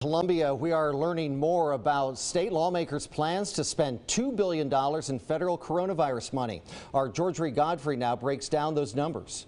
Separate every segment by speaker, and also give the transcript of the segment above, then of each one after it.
Speaker 1: Columbia, we are learning more about state lawmakers' plans to spend $2 billion in federal coronavirus money. Our Georgia Godfrey now breaks down those numbers.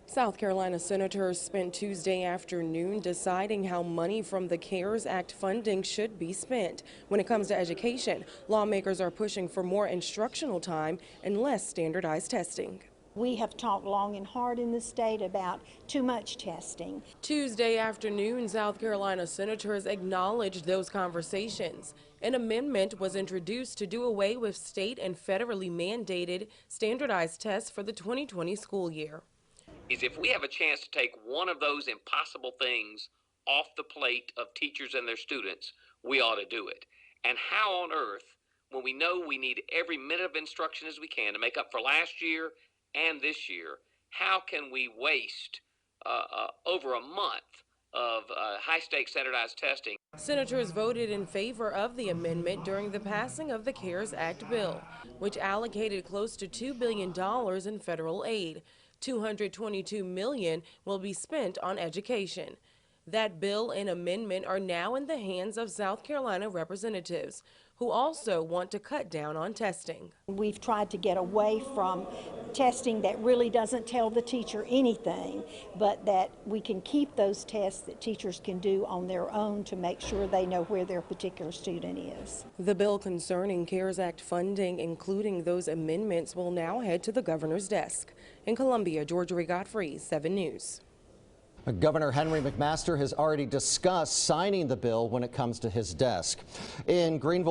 Speaker 2: South Carolina senators spent Tuesday afternoon deciding how money from the CARES Act funding should be spent. When it comes to education, lawmakers are pushing for more instructional time and less standardized testing.
Speaker 3: We have talked long and hard in the state about too much testing.
Speaker 2: Tuesday afternoon, South Carolina senators acknowledged those conversations. An amendment was introduced to do away with state and federally mandated standardized tests for the 2020 school year.
Speaker 4: If we have a chance to take one of those impossible things off the plate of teachers and their students, we ought to do it. And how on earth, when we know we need every minute of instruction as we can to make up for last year and this year, how can we waste over a month of high-stakes standardized testing?
Speaker 2: Senators voted in favor of the amendment during the passing of the CARES Act bill, which allocated close to $2 billion in federal aid. $222 million will be spent on education. That bill and amendment are now in the hands of South Carolina representatives, who also want to cut down on testing.
Speaker 3: We've tried to get away from testing that really doesn't tell the teacher anything, but that we can keep those tests that teachers can do on their own to make sure they know where their particular student is.
Speaker 2: The bill concerning CARES Act funding, including those amendments, will now head to the governor's desk. In Columbia, Georgia Godfrey, 7 News.
Speaker 1: Governor Henry McMaster has already discussed signing the bill when it comes to his desk. In Greenville,